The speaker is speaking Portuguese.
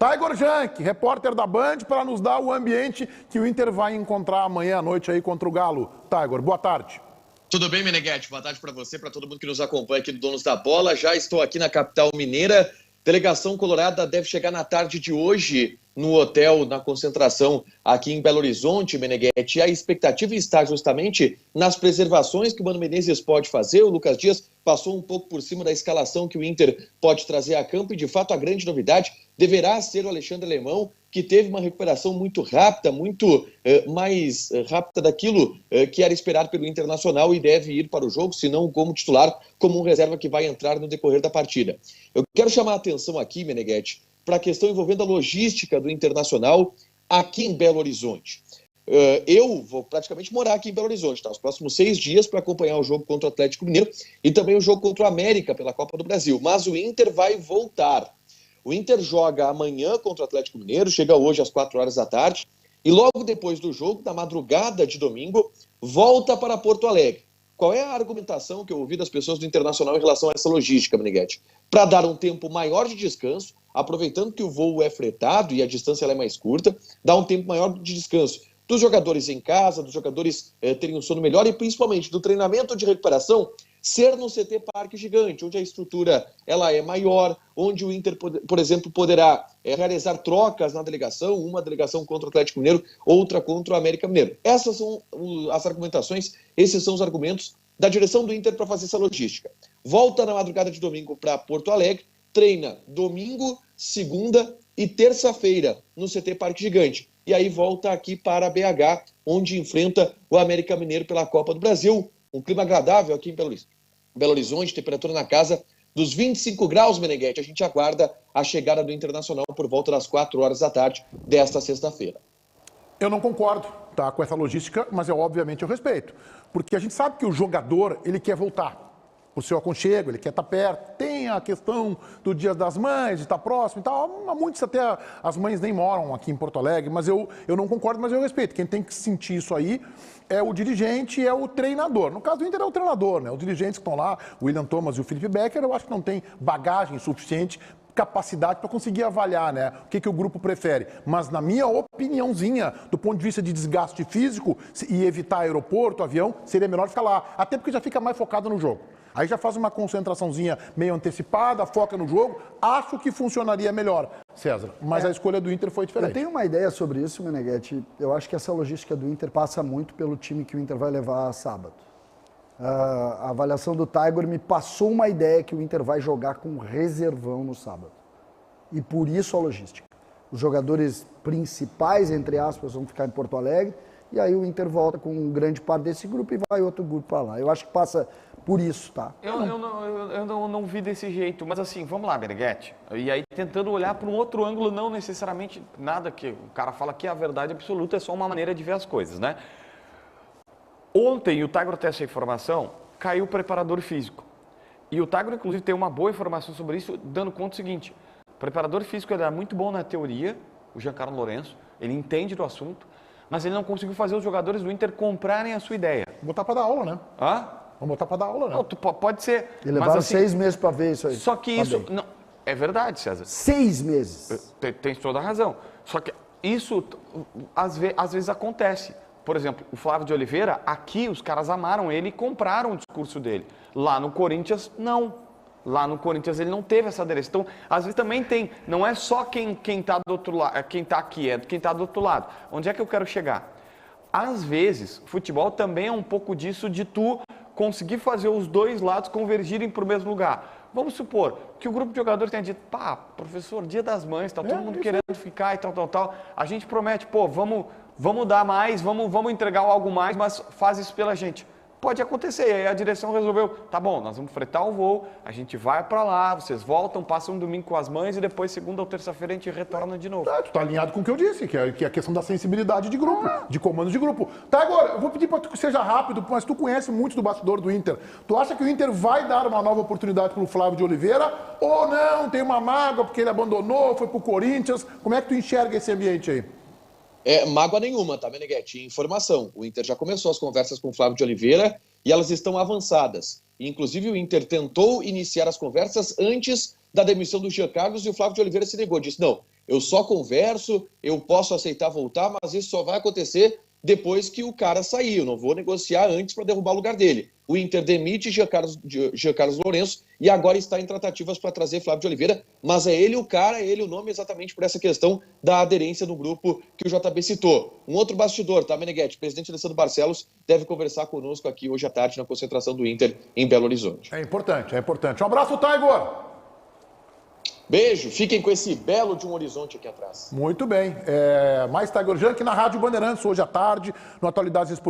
Tiger Junk, repórter da Band, para nos dar o ambiente que o Inter vai encontrar amanhã à noite aí contra o Galo. Tiger, boa tarde. Tudo bem, Meneghetti? Boa tarde para você, para todo mundo que nos acompanha aqui do Donos da Bola. Já estou aqui na capital mineira. Delegação colorada deve chegar na tarde de hoje no hotel, na concentração aqui em Belo Horizonte, Meneghetti. A expectativa está justamente nas preservações que o Mano Menezes pode fazer. O Lucas Dias passou um pouco por cima da escalação que o Inter pode trazer a campo e, de fato, a grande novidade deverá ser o Alexandre Alemão, que teve uma recuperação muito rápida, muito mais rápida daquilo que era esperado pelo Internacional e deve ir para o jogo, se não como titular, como um reserva que vai entrar no decorrer da partida. Eu quero chamar a atenção aqui, Meneghetti, para a questão envolvendo a logística do Internacional aqui em Belo Horizonte. Eu vou praticamente morar aqui em Belo Horizonte, tá? Os próximos 6 dias para acompanhar o jogo contra o Atlético Mineiro e também o jogo contra o América pela Copa do Brasil. Mas o Inter vai voltar. O Inter joga amanhã contra o Atlético Mineiro, chega hoje às 4 horas da tarde, e logo depois do jogo, na madrugada de domingo, volta para Porto Alegre. Qual é a argumentação que eu ouvi das pessoas do Internacional em relação a essa logística, Meneghetti? Para dar um tempo maior de descanso, aproveitando que o voo é fretado e a distância ela é mais curta, dá um tempo maior de descanso dos jogadores em casa, dos jogadores terem um sono melhor e principalmente do treinamento de recuperação ser no CT Parque Gigante, onde a estrutura ela é maior, onde o Inter, por exemplo, poderá realizar trocas na delegação, uma delegação contra o Atlético Mineiro, outra contra o América Mineiro. Essas são as argumentações, esses são os argumentos da direção do Inter para fazer essa logística. Volta na madrugada de domingo para Porto Alegre, treina domingo, segunda e terça-feira no CT Parque Gigante. E aí volta aqui para BH, onde enfrenta o América Mineiro pela Copa do Brasil. Um clima agradável aqui em Belo Horizonte, temperatura na casa dos 25 graus, Meneghetti. A gente aguarda a chegada do Internacional por volta das 4 horas da tarde desta sexta-feira. Eu não concordo, tá, com essa logística, mas obviamente eu respeito. Porque a gente sabe que o jogador, ele quer voltar por seu aconchego, ele quer estar perto. Tem a questão do Dia das Mães, de estar próximo e tal. Muitos até, as mães nem moram aqui em Porto Alegre, mas eu não concordo, mas eu respeito. Quem tem que sentir isso aí é o dirigente e é o treinador. No caso do Inter é o treinador, né? Os dirigentes que estão lá, o William Thomas e o Felipe Becker, eu acho que não tem bagagem suficiente, capacidade para conseguir avaliar, né, o que o grupo prefere. Mas na minha opiniãozinha, do ponto de vista de desgaste físico e evitar aeroporto, avião, seria melhor ficar lá. Até porque já fica mais focado no jogo. Aí já faz uma concentraçãozinha meio antecipada, foca no jogo. Acho que funcionaria melhor, César. Mas a escolha do Inter foi diferente. Eu tenho uma ideia sobre isso, Meneghetti. Eu acho que essa logística do Inter passa muito pelo time que o Inter vai levar sábado. A avaliação do Tiger me passou uma ideia que o Inter vai jogar com reservão no sábado. E por isso a logística. Os jogadores principais, entre aspas, vão ficar em Porto Alegre. E aí o Inter volta com grande parte desse grupo e vai outro grupo para lá. Eu acho que passa por isso, tá? Eu não vi desse jeito, mas assim, vamos lá, Meneghetti. E aí tentando olhar para um outro ângulo, não necessariamente nada que o cara fala que é a verdade absoluta, é só uma maneira de ver as coisas, né? Ontem, o Tiger tem essa informação, caiu o preparador físico. E o Tiger, inclusive, tem uma boa informação sobre isso, dando conta do seguinte: o preparador físico ele é muito bom na teoria, o Giancarlo Lourenço, ele entende do assunto, mas ele não conseguiu fazer os jogadores do Inter comprarem a sua ideia. Botar para dar aula, né? Hã? Vamos botar para dar aula, né? Não, pode ser. E levaram 6 meses para ver isso aí. Só que isso... Não, é verdade, César. 6 meses. Tem toda a razão. Só que isso, às vezes, acontece. Por exemplo, o Flávio de Oliveira, aqui os caras amaram ele e compraram o discurso dele. Lá no Corinthians, não. Lá no Corinthians ele não teve essa aderência. Então, às vezes também tem, não é só quem tá do outro lado, quem tá aqui, é quem tá do outro lado. Onde é que eu quero chegar? Às vezes, futebol também é um pouco disso de tu conseguir fazer os dois lados convergirem para o mesmo lugar. Vamos supor que o grupo de jogadores tenha dito, pá, professor, Dia das Mães, tá todo mundo querendo ficar e tal. A gente promete, pô, vamos dar mais, vamos entregar algo mais, mas faz isso pela gente. Pode acontecer, e aí a direção resolveu, tá bom, nós vamos fretar o voo, a gente vai para lá, vocês voltam, passam um domingo com as mães e depois segunda ou terça-feira a gente retorna de novo. Tu tá alinhado com o que eu disse, que é a questão da sensibilidade de grupo, de comando de grupo. Tá, agora, eu vou pedir para tu que seja rápido, mas tu conhece muito do bastidor do Inter. Tu acha que o Inter vai dar uma nova oportunidade pro Flávio de Oliveira ou não, tem uma mágoa porque ele abandonou, foi pro Corinthians? Como é que tu enxerga esse ambiente aí? Mágoa nenhuma, tá, Meneghetti? Informação. O Inter já começou as conversas com o Flávio de Oliveira e elas estão avançadas. Inclusive, o Inter tentou iniciar as conversas antes da demissão do Jean Carlos e o Flávio de Oliveira se negou. Disse, não, eu só converso, eu posso aceitar voltar, mas isso só vai acontecer depois que o cara sair. Eu não vou negociar antes para derrubar o lugar dele. O Inter demite Jean Carlos Lourenço e agora está em tratativas para trazer Flávio de Oliveira, mas é ele o cara, é ele o nome exatamente por essa questão da aderência no grupo que o JB citou. Um outro bastidor, tá, Meneghetti? O presidente Alessandro Barcelos deve conversar conosco aqui hoje à tarde na concentração do Inter em Belo Horizonte. É importante, é importante. Um abraço, Tiger! Beijo, fiquem com esse belo de um horizonte aqui atrás. Muito bem. Mais Tiger Junk na Rádio Bandeirantes hoje à tarde, no Atualidades Esportivas.